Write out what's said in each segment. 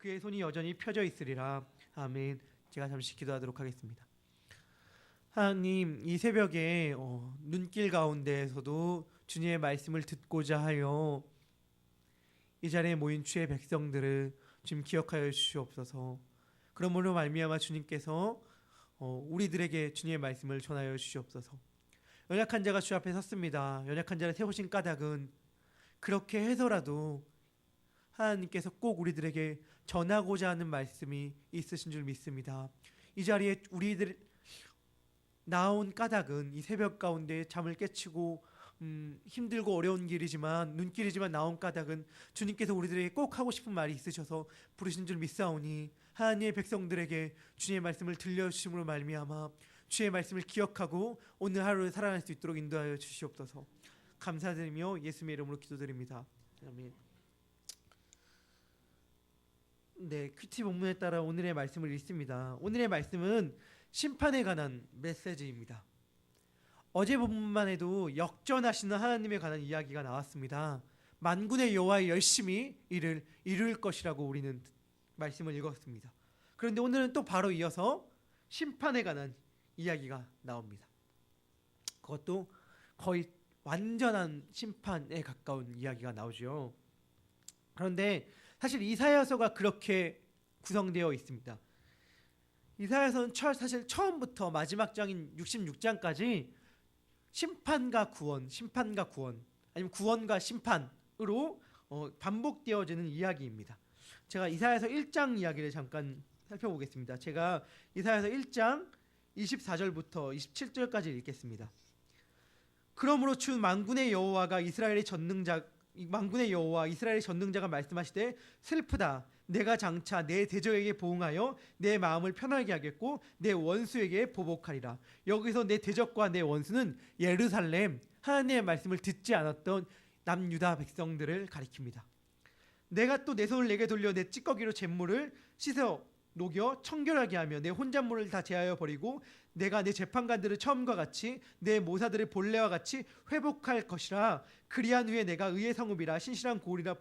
그의 손이 여전히 펴져 있으리라. 아멘. 제가 잠시 기도하도록 하겠습니다. 하나님, 이 새벽에 눈길 가운데에서도 주님의 말씀을 듣고자 하여 이 자리에 모인 주의 백성들을 주님 기억하여 주시옵소서. 그러므로 말미암아 주님께서 우리들에게 주님의 말씀을 전하여 주시옵소서. 연약한 자가 주 앞에 섰습니다. 연약한 자를 세우신 까닭은 그렇게 해서라도 하나님께서 꼭 우리들에게 전하고자 하는 말씀이 있으신 줄 믿습니다. 이 자리에 우리들 나온 까닭은 이 새벽 가운데 잠을 깨치고 힘들고 어려운 길이지만 눈길이지만 나온 까닭은 주님께서 우리들에게 꼭 하고 싶은 말이 있으셔서 부르신 줄 믿사오니 하나님의 백성들에게 주님의 말씀을 들려주심으로 말미암아 주의 말씀을 기억하고 오늘 하루를 살아갈 수 있도록 인도하여 주시옵소서. 감사드리며 예수님의 이름으로 기도드립니다. 아멘. 네, 큐티 본문에 따라 오늘의 말씀을 읽습니다. 오늘의 말씀은 심판에 관한 메시지입니다. 어제 본문만 해도 역전하시는 하나님에 관한 이야기가 나왔습니다. 만군의 여호와의 열심히 이를 이룰 것이라고 우리는 말씀을 읽었습니다. 그런데 오늘은 또 바로 이어서 심판에 관한 이야기가 나옵니다. 그것도 거의 완전한 심판에 가까운 이야기가 나오죠. 그런데 사실 이사야서가 그렇게 구성되어 있습니다. 이사야서는 사실 처음부터 마지막 장인 66장까지 심판과 구원, 아니면 구원과 심판으로 반복되어지는 이야기입니다. 제가 이사야서 1장 이야기를 잠깐 살펴보겠습니다. 제가 이사야서 1장 24절부터 27절까지 읽겠습니다. 그러므로 주 만군의 여호와가 이스라엘의 전능자가 말씀하시되 슬프다. 내가 장차 내 대적에게 보응하여 내 마음을 편하게 하겠고 내 원수에게 보복하리라. 여기서 내 대적과 내 원수는 예루살렘, 하나님의 말씀을 듣지 않았던 남유다 백성들을 가리킵니다. 내가 또 내 손을 내게 돌려 내 찌꺼기로 잿물을 씻어 녹여 청결하게 하며 내 혼잣물을 다 제하여 버리고 내가 내 재판관들을 처음과 같이 내 모사들을 본래와 같이 회복할 것이라. 그리한 후에 내가 의의 성읍이라 신실한 고을이라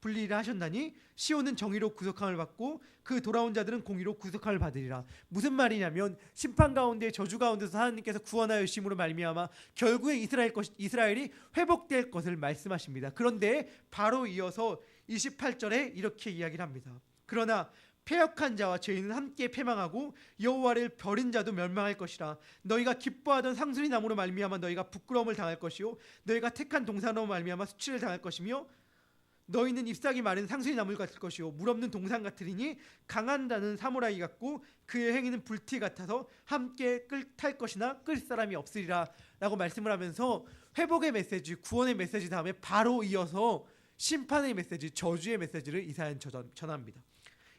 분리라 하셨나니 시온은 정의로 구속함을 받고 그 돌아온 자들은 공의로 구속함을 받으리라. 무슨 말이냐면 심판 가운데 저주 가운데서 하나님께서 구원하여 주심으로 말미암아 결국에 이스라엘이 회복될 것을 말씀하십니다. 그런데 바로 이어서 28절에 이렇게 이야기를 합니다. 그러나 패역한 자와 죄인은 함께 패망하고 여호와를 버린 자도 멸망할 것이라. 너희가 기뻐하던 상수리 나무로 말미암아 너희가 부끄러움을 당할 것이요 너희가 택한 동산으로 말미암아 수치를 당할 것이며 너희는 잎사귀 마른 상수리 나무 같을 것이요 물 없는 동산 같으리니 강한 자는 사무라이 같고 그의 행위는 불티 같아서 함께 탈 것이나 끌 사람이 없으리라 라고 말씀을 하면서 회복의 메시지, 구원의 메시지 다음에 바로 이어서 심판의 메시지, 저주의 메시지를 이사야는 전합니다.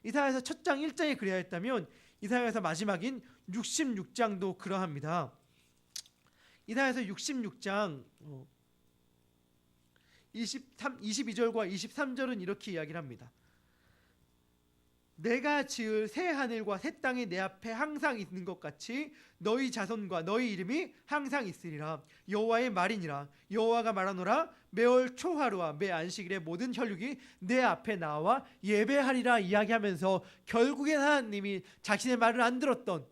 이사야서 첫 장 1장에 그리하였다면 이사야서 마지막인 66장도 그러합니다. 이사야서 66장 22절과 23절은 이렇게 이야기를 합니다. 내가 지을 새 하늘과 새 땅이 내 앞에 항상 있는 것 같이 너희 자손과 너희 이름이 항상 있으리라. 여호와의 말이니라. 여호와가 말하노라. 매월 초하루와 매 안식일의 모든 혈육이 내 앞에 나와 예배하리라 이야기하면서 결국엔 하나님이 자신의 말을 안 들었던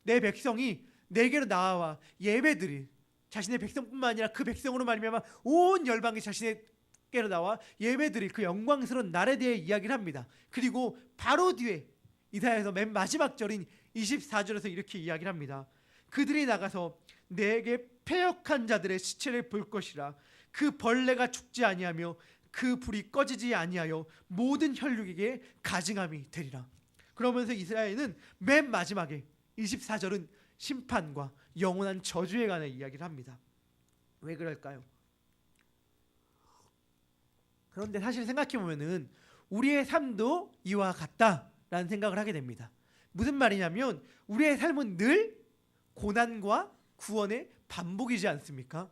내 백성이 내게로 나와 예배드릴, 자신의 백성뿐만 아니라 그 백성으로 말미암아 온 열방이 자신에게로 나와 예배드릴 그 영광스러운 날에 대해 이야기를 합니다. 그리고 바로 뒤에 이사야서 맨 마지막 절인 24절에서 이렇게 이야기를 합니다. 그들이 나가서 내게 패역한 자들의 시체를 볼 것이라. 그 벌레가 죽지 아니하며 그 불이 꺼지지 아니하여 모든 혈육에게 가증함이 되리라. 그러면서 이스라엘은 맨 마지막에 24절은 심판과 영원한 저주에 관한 이야기를 합니다. 왜 그럴까요? 그런데 사실 생각해보면은 우리의 삶도 이와 같다라는 생각을 하게 됩니다. 무슨 말이냐면 우리의 삶은 늘 고난과 구원의 반복이지 않습니까?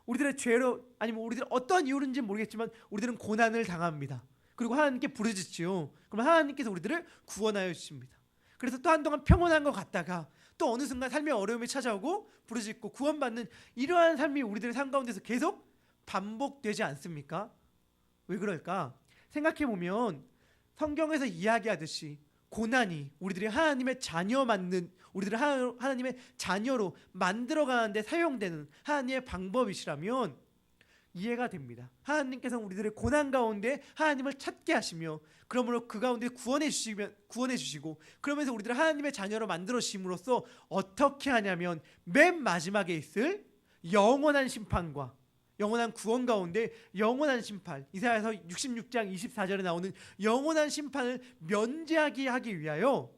우리들의 죄로 아니면 우리들 어떤 이유인지 모르겠지만 우리들은 고난을 당합니다. 그리고 하나님께 부르짖지요. 그럼 하나님께서 우리들을 구원하여 주십니다. 그래서 또 한동안 평온한 것 같다가 또 어느 순간 삶의 어려움이 찾아오고 부르짖고 구원받는 이러한 삶이 우리들의 삶 가운데서 계속 반복되지 않습니까? 왜 그럴까? 생각해보면 성경에서 이야기하듯이 고난이 우리들이 하나님의 자녀 만든 우리들을 하나님의 자녀로 만들어가는데 사용되는 하나님의 방법이시라면 이해가 됩니다. 하나님께서 우리들의 고난 가운데 하나님을 찾게 하시며 그러므로 그 가운데 구원해 주시고 그러면서 우리들을 하나님의 자녀로 만들어 주심으로써 어떻게 하냐면 맨 마지막에 있을 영원한 심판과 영원한 구원 가운데 영원한 심판, 이사야서 66장 24절에 나오는 영원한 심판을 면제하게 하기 위하여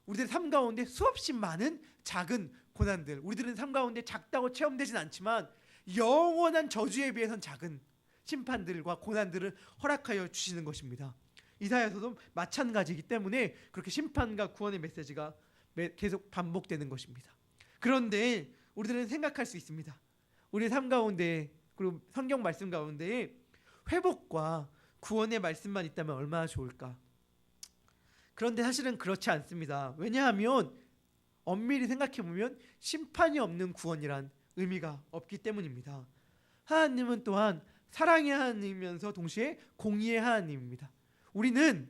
우리들의 삶 가운데 수없이 많은 작은 고난들, 우리들은 삶 가운데 작다고 체험되진 않지만 영원한 저주에 비해선 작은 심판들과 고난들을 허락하여 주시는 것입니다. 이사야서도 마찬가지이기 때문에 그렇게 심판과 구원의 메시지가 계속 반복되는 것입니다. 그런데 우리들은 생각할 수 있습니다. 우리의 삶 가운데 그리고 성경 말씀 가운데 회복과 구원의 말씀만 있다면 얼마나 좋을까. 그런데 사실은 그렇지 않습니다. 왜냐하면 엄밀히 생각해보면 심판이 없는 구원이란 의미가 없기 때문입니다. 하나님은 또한 사랑의 하나님이면서 동시에 공의의 하나님입니다. 우리는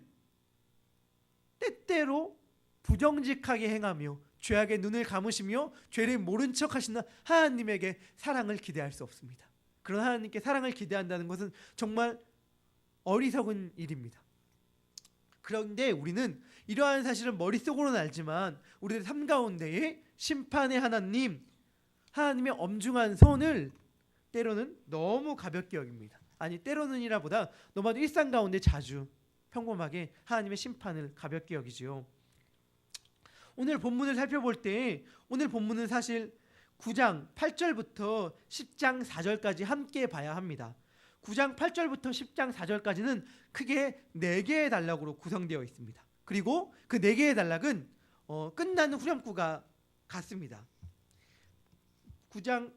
때때로 부정직하게 행하며 죄악의 눈을 감으시며 죄를 모른 척 하시는 하나님에게 사랑을 기대할 수 없습니다. 그런 하나님께 사랑을 기대한다는 것은 정말 어리석은 일입니다. 그런데 우리는 이러한 사실을 머릿속으로는 알지만 우리의 삶 가운데에 심판의 하나님, 하나님의 엄중한 손을 때로는 너무 가볍게 여깁니다. 아니 때로는이라보다 너무나도 일상 가운데 자주 평범하게 하나님의 심판을 가볍게 여기지요. 오늘 본문을 살펴볼 때 오늘 본문은 사실 9장 8절부터 10장 4절까지 함께 봐야 합니다. 9장 8절부터 10장 4절까지는 크게 4개의 단락으로 구성되어 있습니다. 그리고 그 4개의 단락은 끝나는 후렴구가 같습니다. 9장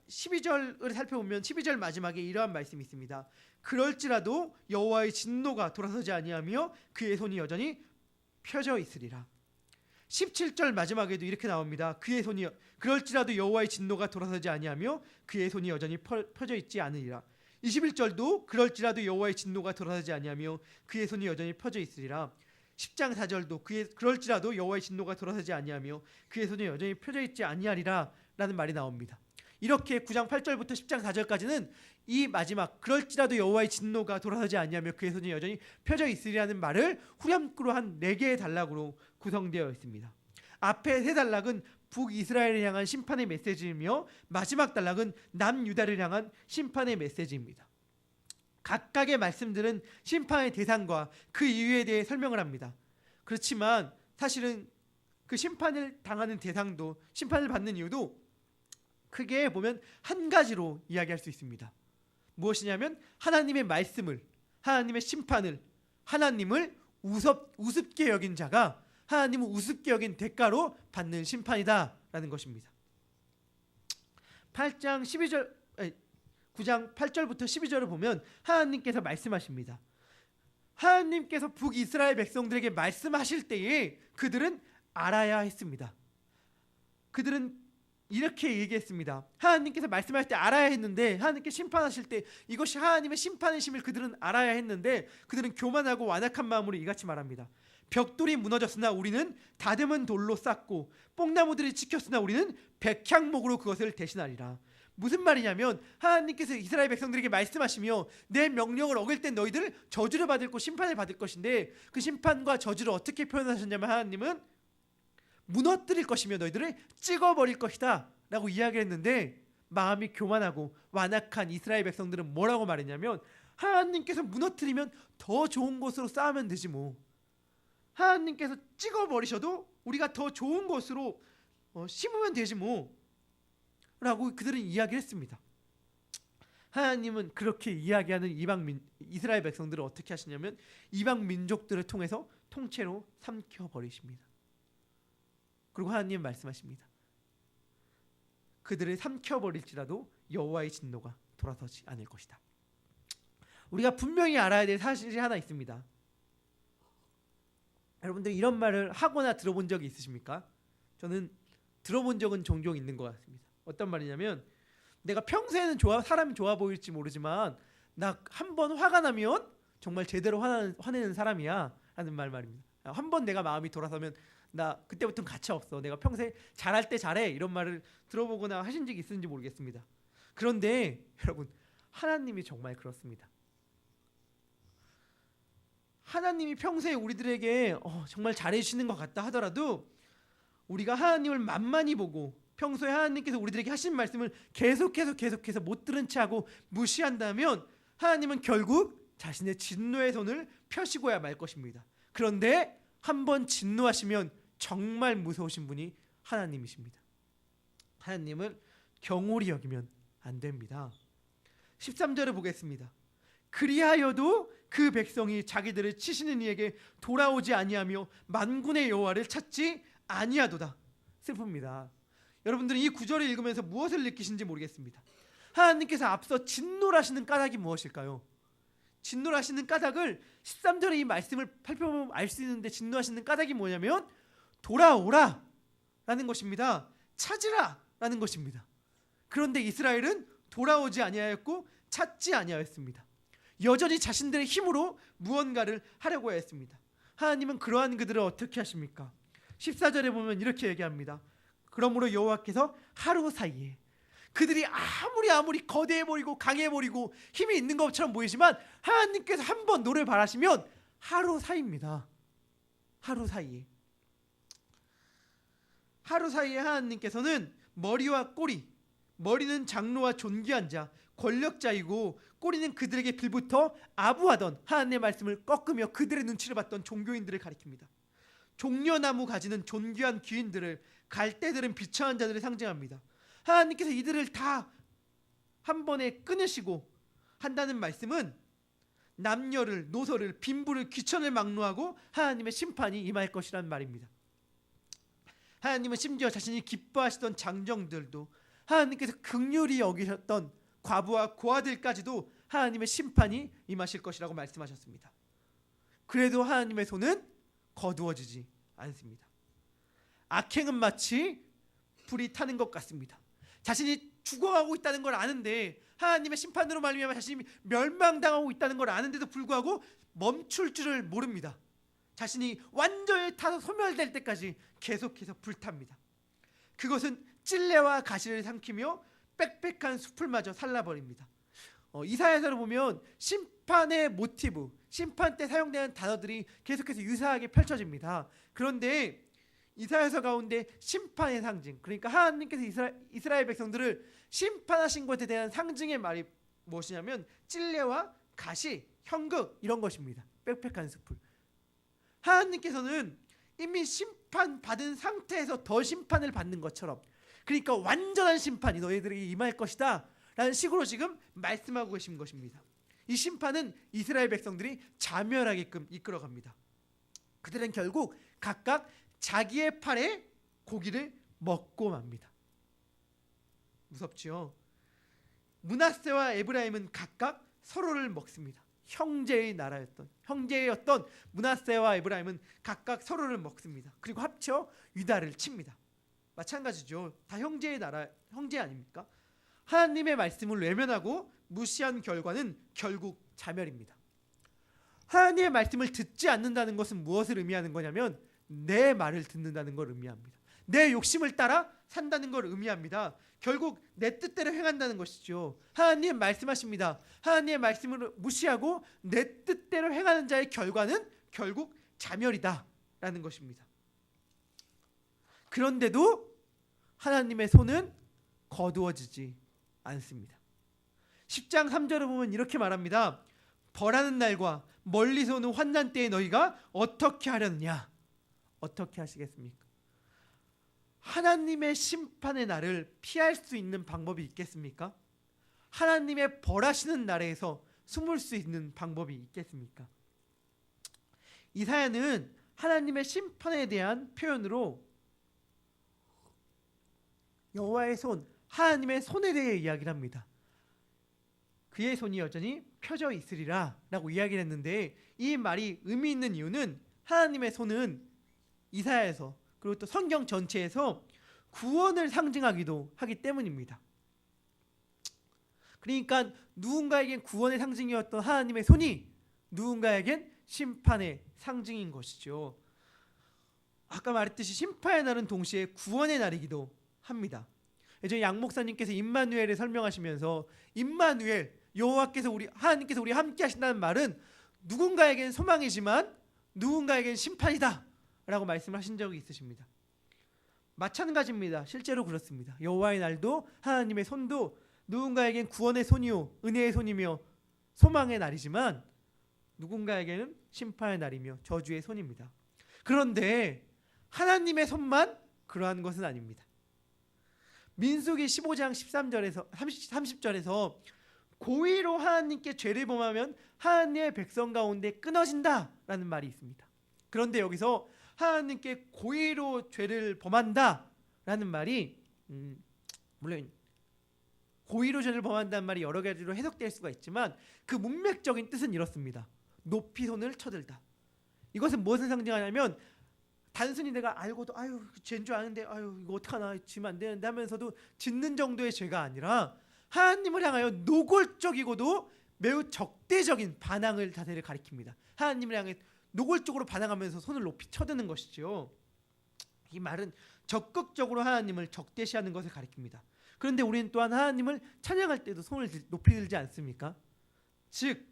12절을 살펴보면 12절 마지막에 이러한 말씀이 있습니다. 그럴지라도 여호와의 진노가 돌아서지 아니하며 그의 손이 여전히 펴져 있으리라. 17절 마지막에도 이렇게 나옵니다. 그럴지라도 여호와의 진노가 돌아서지 아니하며 그의 손이 여전히 펴져 있지 않으리라. 21절도 그럴지라도 여호와의 진노가 돌아서지 아니하며 그의 손이 여전히 펴져 있으리라. 10장 4절도 그럴지라도 여호와의 진노가 돌아서지 아니하며 그의 손이 여전히 펴져 있지 아니하리라 라는 말이 나옵니다. 이렇게 9장 8절부터 10장 4절까지는 이 마지막 그럴지라도 여호와의 진노가 돌아서지 아니하며 그의 손이 여전히 펴져 있으리라는 말을 후렴구로 한 4개의 단락으로 구성되어 있습니다. 앞에 3단락은 북이스라엘을 향한 심판의 메시지이며 마지막 단락은 남유다를 향한 심판의 메시지입니다. 각각의 말씀들은 심판의 대상과 그 이유에 대해 설명을 합니다. 그렇지만 사실은 그 심판을 당하는 대상도 심판을 받는 이유도 크게 보면 한 가지로 이야기할 수 있습니다. 무엇이냐면 하나님의 말씀을, 하나님의 심판을, 하나님을 우습게 여긴 자가 하나님을 우습게 여긴 대가로 받는 심판이다라는 것입니다. 9장 8절부터 12절을 보면 하나님께서 말씀하십니다. 하나님께서 북이스라엘 백성들에게 말씀하실 때에 그들은 알아야 했습니다. 그들은 이렇게 얘기했습니다. 하나님께서 말씀할 때 알아야 했는데 하나님께 심판하실 때 이것이 하나님의 심판의 심을 그들은 알아야 했는데 그들은 교만하고 완악한 마음으로 이같이 말합니다. 벽돌이 무너졌으나 우리는 다듬은 돌로 쌓고 뽕나무들이 지켰으나 우리는 백향목으로 그것을 대신하리라. 무슨 말이냐면 하나님께서 이스라엘 백성들에게 말씀하시며 내 명령을 어길 땐 너희들 저주를 받을 것 심판을 받을 것인데 그 심판과 저주를 어떻게 표현하셨냐면 하나님은 무너뜨릴 것이며 너희들을 찍어버릴 것이다 라고 이야기했는데 마음이 교만하고 완악한 이스라엘 백성들은 뭐라고 말했냐면 하나님께서 무너뜨리면 더 좋은 곳으로 쌓으면 되지 뭐, 하나님께서 찍어버리셔도 우리가 더 좋은 곳으로 심으면 되지 뭐 라고 그들은 이야기를 했습니다. 하나님은 그렇게 이야기하는 이스라엘 백성들을 어떻게 하시냐면 이방 민족들을 통해서 통째로 삼켜버리십니다. 그리고 하나님 말씀하십니다. 그들을 삼켜버릴지라도 여호와의 진노가 돌아서지 않을 것이다. 우리가 분명히 알아야 될 사실이 하나 있습니다. 여러분들 이런 말을 하거나 들어본 적이 있으십니까? 저는 들어본 적은 종종 있는 것 같습니다. 어떤 말이냐면 내가 평소에는 사람이 좋아 보일지 모르지만 나 한 번 화가 나면 정말 제대로 화내는 사람이야 라는 말입니다. 한 번 내가 마음이 돌아서면 나 그때부터는 가차 없어. 내가 평생 잘할 때 잘해. 이런 말을 들어보거나 하신 적이 있는지 모르겠습니다. 그런데 여러분, 하나님이 정말 그렇습니다. 하나님이 평소에 우리들에게 정말 잘해주시는 것 같다 하더라도 우리가 하나님을 만만히 보고 평소에 하나님께서 우리들에게 하신 말씀을 계속해서 못 들은 채 하고 무시한다면 하나님은 결국 자신의 진노의 손을 펴시고야 말 것입니다. 그런데 한번 진노하시면 정말 무서우신 분이 하나님이십니다. 하나님을 경홀히 여기면 안 됩니다. 13절을 보겠습니다. 그리하여도 그 백성이 자기들을 치시는 이에게 돌아오지 아니하며 만군의 여호와를 찾지 아니하도다. 슬픕니다. 여러분들은 이 구절을 읽으면서 무엇을 느끼신지 모르겠습니다. 하나님께서 앞서 진노하시는 까닭이 무엇일까요? 진노하시는 까닭을 13절의 이 말씀을 살펴보면 알 수 있는데, 진노하시는 까닭이 뭐냐면 돌아오라 라는 것입니다. 찾으라 라는 것입니다. 그런데 이스라엘은 돌아오지 아니하였고 찾지 아니하였습니다. 여전히 자신들의 힘으로 무언가를 하려고 했습니다. 하나님은 그러한 그들을 어떻게 하십니까? 14절에 보면 이렇게 얘기합니다. 그러므로 여호와께서 하루 사이에, 그들이 아무리 거대해 보이고 강해 보이고 힘이 있는 것처럼 보이지만 하나님께서 한번 노를 바라시면 하루 사이입니다. 하루 사이에 하나님께서는 머리와 꼬리, 머리는 장로와 존귀한 자, 권력자이고 꼬리는 그들에게 빌부터 아부하던, 하나님의 말씀을 꺾으며 그들의 눈치를 봤던 종교인들을 가리킵니다. 종려나무 가지는 존귀한 귀인들을, 갈대들은 비천한 자들을 상징합니다. 하나님께서 이들을 다 한 번에 끊으시고 한다는 말씀은 남녀를, 노소를, 빈부를, 귀천을 막론하고 하나님의 심판이 임할 것이라는 말입니다. 하나님은 심지어 자신이 기뻐하시던 장정들도, 하나님께서 긍휼히 여기셨던 과부와 고아들까지도 하나님의 심판이 임하실 것이라고 말씀하셨습니다. 그래도 하나님의 손은 거두어지지 않습니다. 악행은 마치 불이 타는 것 같습니다. 자신이 죽어가고 있다는 걸 아는데, 하나님의 심판으로 말미암아 자신이 멸망당하고 있다는 걸 아는데도 불구하고 멈출 줄을 모릅니다. 자신이 완전히 타서 소멸될 때까지 계속해서 불탑니다. 그것은 찔레와 가시를 삼키며 빽빽한 숲을마저 살라버립니다. 이사야서를 보면 심판의 모티브, 심판 때 사용되는 단어들이 계속해서 유사하게 펼쳐집니다. 그런데 이사야서 가운데 심판의 상징, 그러니까 하나님께서 이스라엘 백성들을 심판하신 것에 대한 상징의 말이 무엇이냐면 찔레와 가시, 현극, 이런 것입니다. 빽빽한 숲을. 하나님께서는 이미 심판받은 상태에서 더 심판을 받는 것처럼, 그러니까 완전한 심판이 너희들에게 임할 것이다 라는 식으로 지금 말씀하고 계신 것입니다. 이 심판은 이스라엘 백성들이 자멸하게끔 이끌어갑니다. 그들은 결국 각각 자기의 팔에 고기를 먹고 맙니다. 무섭지요? 므낫세와 에브라임은 각각 서로를 먹습니다. 형제였던 므낫세와 에브라임은 각각 서로를 먹습니다. 그리고 합쳐 유다를 칩니다. 마찬가지죠. 다 형제의 나라, 형제 아닙니까? 하나님의 말씀을 외면하고 무시한 결과는 결국 자멸입니다. 하나님의 말씀을 듣지 않는다는 것은 무엇을 의미하는 거냐면 내 말을 듣는다는 걸 의미합니다. 내 욕심을 따라 산다는 걸 의미합니다. 결국 내 뜻대로 행한다는 것이죠. 하나님 말씀하십니다. 하나님의 말씀을 무시하고 내 뜻대로 행하는 자의 결과는 결국 자멸이다 라는 것입니다. 그런데도 하나님의 손은 거두어지지 않습니다. 10장 3절을 보면 이렇게 말합니다. 벌하는 날과 멀리서 오는 환난 때에 너희가 어떻게 하려느냐? 어떻게 하시겠습니까? 하나님의 심판의 날을 피할 수 있는 방법이 있겠습니까? 하나님의 벌하시는 날에서 숨을 수 있는 방법이 있겠습니까? 이사야는 하나님의 심판에 대한 표현으로 여호와의 손, 하나님의 손에 대해 이야기를 합니다. 그의 손이 여전히 펴져 있으리라 라고 이야기를 했는데, 이 말이 의미 있는 이유는 하나님의 손은 이사야에서 그리고 또 성경 전체에서 구원을 상징하기도 하기 때문입니다. 그러니까 누군가에겐 구원의 상징이었던 하나님의 손이 누군가에겐 심판의 상징인 것이죠. 아까 말했듯이 심판의 날은 동시에 구원의 날이기도 합니다. 예전에 양 목사님께서 임마누엘을 설명하시면서 임마누엘, 여호와께서 하나님께서 우리 함께 하신다는 말은 누군가에겐 소망이지만 누군가에겐 심판이다 라고 말씀을 하신 적이 있으십니다. 마찬가지입니다. 실제로 그렇습니다. 여호와의 날도 하나님의 손도 누군가에겐 구원의 손이요 은혜의 손이며 소망의 날이지만 누군가에게는 심판의 날이며 저주의 손입니다. 그런데 하나님의 손만 그러한 것은 아닙니다. 민수기 15장 13절에서 30절에서 고의로 하나님께 죄를 범하면 하나님의 백성 가운데 끊어진다라는 말이 있습니다. 그런데 여기서 하나님께 고의로 죄를 범한다라는 말이 물론 고의로 죄를 범한다는 말이 여러 가지로 해석될 수가 있지만 그 문맥적인 뜻은 이렇습니다. 높이 손을 쳐들다. 이것은 무엇을 상징하냐면 단순히 내가 알고도 죄인 줄 아는데 이거 어떡하나 지면 안 되는데 하면서도 짓는 정도의 죄가 아니라 하나님을 향하여 노골적이고도 매우 적대적인 반항을 자세를 가리킵니다. 하나님을 향해 노골적으로 반항하면서 손을 높이 쳐드는 것이죠. 이 말은 적극적으로 하나님을 적대시하는 것을 가리킵니다. 그런데 우리는 또한 하나님을 찬양할 때도 손을 높이 들지 않습니까? 즉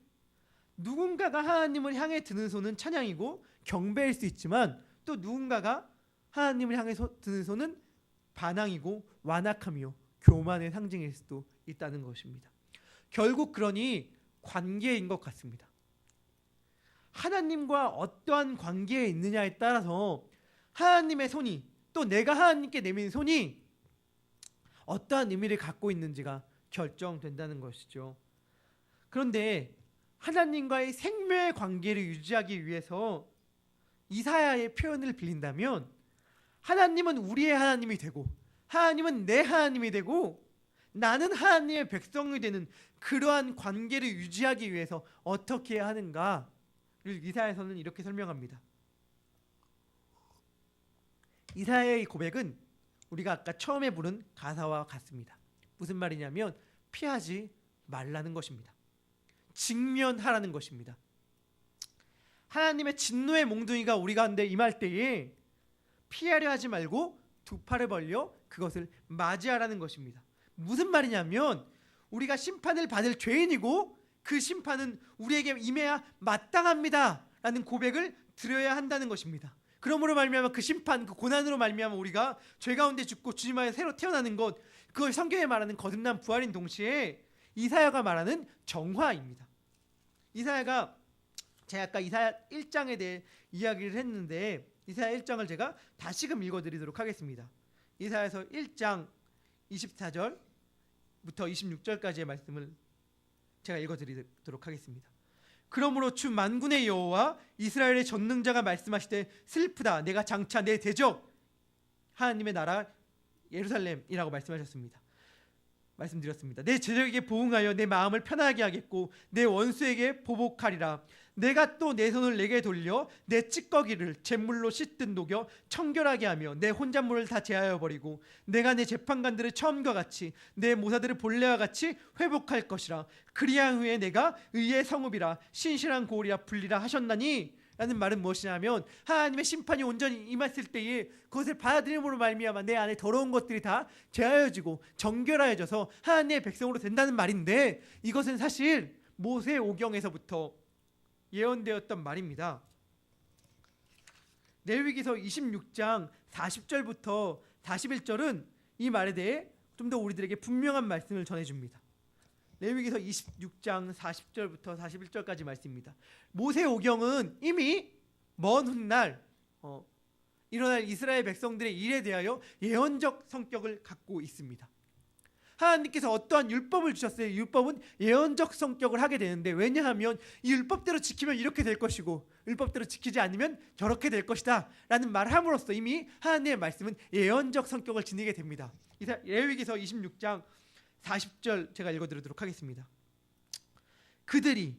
누군가가 하나님을 향해 드는 손은 찬양이고 경배일 수 있지만 또 누군가가 하나님을 향해 드는 손은 반항이고 완악함이요 교만의 상징일 수도 있다는 것입니다. 결국 그러니 관계인 것 같습니다. 하나님과 어떠한 관계에 있느냐에 따라서 하나님의 손이 또 내가 하나님께 내민 손이 어떠한 의미를 갖고 있는지가 결정된다는 것이죠. 그런데 하나님과의 생명의 관계를 유지하기 위해서 이사야의 표현을 빌린다면 하나님은 우리의 하나님이 되고 하나님은 내 하나님이 되고 나는 하나님의 백성이 되는 그러한 관계를 유지하기 위해서 어떻게 해야 하는가를 이사야에서는 이렇게 설명합니다. 이사야의 고백은 우리가 아까 처음에 부른 가사와 같습니다. 무슨 말이냐면 피하지 말라는 것입니다. 직면하라는 것입니다. 하나님의 진노의 몽둥이가 우리 가운데 임할 때에 피하려 하지 말고 두 팔을 벌려 그것을 맞이하라는 것입니다. 무슨 말이냐면 우리가 심판을 받을 죄인이고 그 심판은 우리에게 임해야 마땅합니다 라는 고백을 드려야 한다는 것입니다. 그러므로 말미암아 그 심판, 그 고난으로 말미암아 우리가 죄 가운데 죽고 주님 안에 새로 태어나는 것, 그걸 성경에 말하는 거듭난 부활인 동시에 이사야가 말하는 정화입니다. 이사야가 제가 아까 이사야 1장에 대해 이야기를 했는데 이사야 1장을 제가 다시금 읽어드리도록 하겠습니다. 이사야서 1장 24절부터 26절까지의 말씀을 제가 읽어드리도록 하겠습니다. 그러므로 주 만군의 여호와 이스라엘의 전능자가 말씀하시되 슬프다 내가 장차 내 대적 하나님의 나라 예루살렘이라고 말씀드렸습니다. 내 제적에게 보응하여 내 마음을 편하게 하겠고 내 원수에게 보복하리라. 내가 또 내 손을 내게 돌려 내 찌꺼기를 잿물로 씻듯 녹여 청결하게 하며 내 혼잣물을 다 제하여 버리고 내가 내 재판관들을 처음과 같이 내 모사들을 본래와 같이 회복할 것이라. 그리한 후에 내가 의의 성읍이라 신실한 고을이라 불리라 하셨나니 라는 말은 무엇이냐면 하나님의 심판이 온전히 임했을 때에 그것을 받아들임으로 말미암아 내 안에 더러운 것들이 다 제하여지고 정결하여져서 하나님의 백성으로 된다는 말인데 이것은 사실 모세 오경에서부터 예언되었던 말입니다. 레위기서 26장 40절부터 41절은 이 말에 대해 좀 더 우리들에게 분명한 말씀을 전해줍니다. 레위기서 26장 40절부터 41절까지 말씀입니다. 모세 오경은 이미 먼 훗날 일어날 이스라엘 백성들의 일에 대하여 예언적 성격을 갖고 있습니다. 하나님께서 어떠한 율법을 주셨어요. 율법은 예언적 성격을 하게 되는데 왜냐하면 이 율법대로 지키면 이렇게 될 것이고 율법대로 지키지 않으면 저렇게 될 것이다 라는 말을 함으로써 이미 하나님의 말씀은 예언적 성격을 지니게 됩니다. 레위기서 26장 40절 제가 읽어드리도록 하겠습니다. 그들이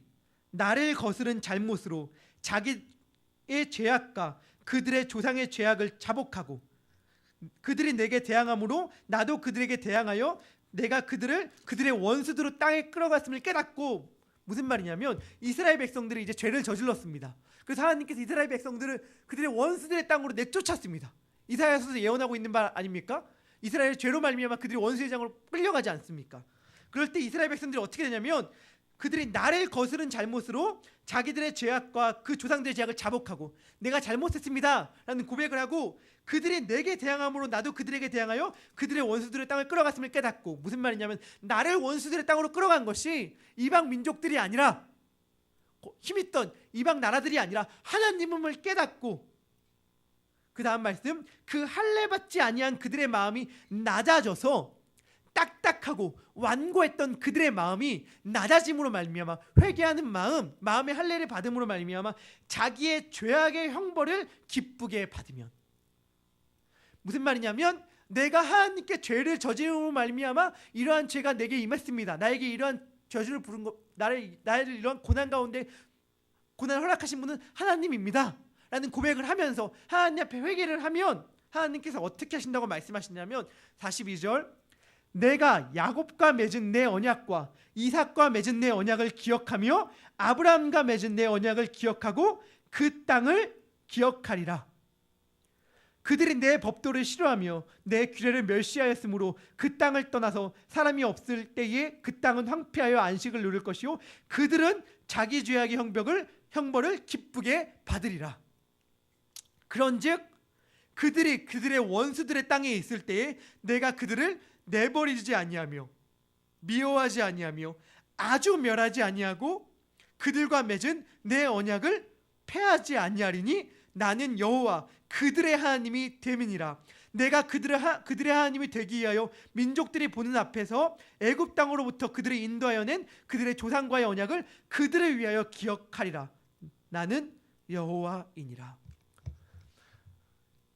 나를 거스른 잘못으로 자기의 죄악과 그들의 조상의 죄악을 자복하고 그들이 내게 대항함으로 나도 그들에게 대항하여 내가 그들의 원수들로 땅에 끌어갔음을 깨닫고 무슨 말이냐면 이스라엘 백성들이 이제 죄를 저질렀습니다. 그래서 하나님께서 이스라엘 백성들을 그들의 원수들의 땅으로 내쫓았습니다. 이사야서에서 예언하고 있는 바 아닙니까? 이스라엘의 죄로 말미암아 그들이 원수의 장으로 끌려가지 않습니까? 그럴 때 이스라엘 백성들이 어떻게 되냐면 그들이 나를 거스른 잘못으로 자기들의 죄악과 그 조상들의 죄악을 자복하고 내가 잘못했습니다 라는 고백을 하고 그들이 내게 대항함으로 나도 그들에게 대항하여 그들의 원수들의 땅을 끌어갔음을 깨닫고, 무슨 말이냐면 나를 원수들의 땅으로 끌어간 것이 이방 민족들이 아니라 힘있던 이방 나라들이 아니라 하나님임을 깨닫고, 그 다음 말씀, 그 할례받지 아니한 그들의 마음이 낮아져서 딱딱하고 완고했던 그들의 마음이 낮아짐으로 말미암아 회개하는 마음의 할례를 받음으로 말미암아 자기의 죄악의 형벌을 기쁘게 받으면, 무슨 말이냐면 내가 하나님께 죄를 저지름으로 말미암아 이러한 죄가 내게 임했습니다. 나에게 이러한 저주를 부른 것, 나를 이러한 고난 가운데 고난을 허락하신 분은 하나님입니다 라는 고백을 하면서 하나님 앞에 회개를 하면 하나님께서 어떻게 하신다고 말씀하시냐면 42절, 내가 야곱과 맺은 내 언약과 이삭과 맺은 내 언약을 기억하며 아브라함과 맺은 내 언약을 기억하고 그 땅을 기억하리라. 그들이 내 법도를 싫어하며 내 규례를 멸시하였으므로 그 땅을 떠나서 사람이 없을 때에 그 땅은 황폐하여 안식을 누릴 것이요 그들은 자기 죄악의 형벌을 기쁘게 받으리라. 그런즉 그들이 그들의 원수들의 땅에 있을 때에 내가 그들을 내버리지 아니하며 미워하지 아니하며 아주 멸하지 아니하고 그들과 맺은 내 언약을 폐하지 아니하리니 나는 여호와 그들의 하나님이 됨이니라. 내가 그들의 하나님이 되기 위하여 민족들이 보는 앞에서 애굽 땅으로부터 그들을 인도하여 낸 그들의 조상과의 언약을 그들을 위하여 기억하리라. 나는 여호와이니라.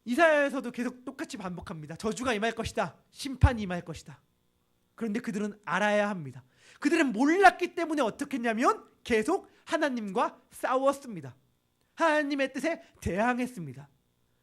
이사야에서도 계속 똑같이 반복합니다. 저주가 임할 것이다. 심판이 임할 것이다. 그런데 그들은 알아야 합니다. 그들은 몰랐기 때문에 어떻게 했냐면 계속 하나님과 싸웠습니다. 하나님의 뜻에 대항했습니다.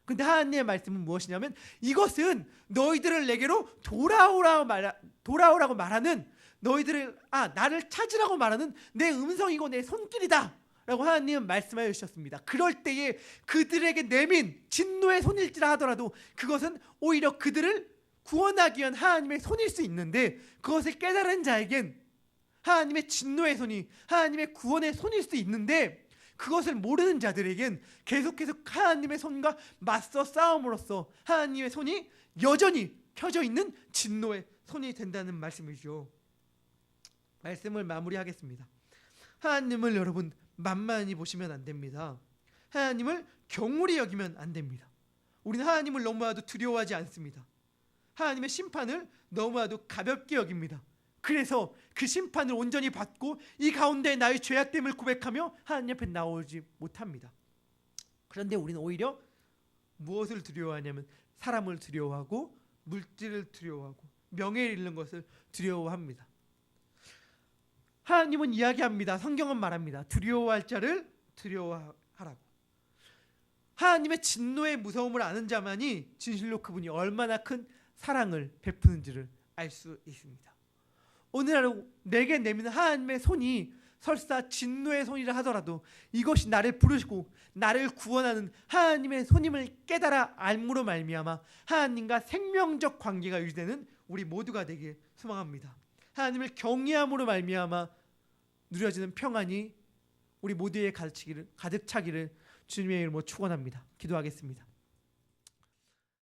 근데 하나님의 말씀은 무엇이냐면 이것은 너희들을 내게로 돌아오라고 말하는 너희들을 나를 찾으라고 말하는 내 음성이고 내 손길이다 라고 하나님은 말씀하여 주셨습니다. 그럴 때에 그들에게 내민 진노의 손일지라 하더라도 그것은 오히려 그들을 구원하기 위한 하나님의 손일 수 있는데, 그것을 깨달은 자에겐 하나님의 진노의 손이 하나님의 구원의 손일 수 있는데 그것을 모르는 자들에겐 계속해서 하나님의 손과 맞서 싸움으로써 하나님의 손이 여전히 펴져 있는 진노의 손이 된다는 말씀이죠. 말씀을 마무리하겠습니다. 하나님을 여러분 만만히 보시면 안 됩니다. 하나님을 경홀히 여기면 안 됩니다. 우리는 하나님을 너무나도 두려워하지 않습니다. 하나님의 심판을 너무나도 가볍게 여깁니다. 그래서 그 심판을 온전히 받고 이 가운데 나의 죄악됨을 고백하며 하나님 앞에 나오지 못합니다. 그런데 우리는 오히려 무엇을 두려워하냐면 사람을 두려워하고 물질을 두려워하고 명예를 잃는 것을 두려워합니다. 하나님은 이야기합니다. 성경은 말합니다. 두려워할 자를 두려워하라고. 하나님의 진노의 무서움을 아는 자만이 진실로 그분이 얼마나 큰 사랑을 베푸는지를 알 수 있습니다. 오늘 하루 내게 내미는 하나님의 손이 설사 진노의 손이라 하더라도 이것이 나를 부르시고 나를 구원하는 하나님의 손임을 깨달아 알므로 말미암아 하나님과 생명적 관계가 유지되는 우리 모두가 되길 소망합니다. 하나님을 경외함으로 말미암아 누려지는 평안이 우리 모두의 가득 차기를 주님의 이름으로 축원합니다. 기도하겠습니다.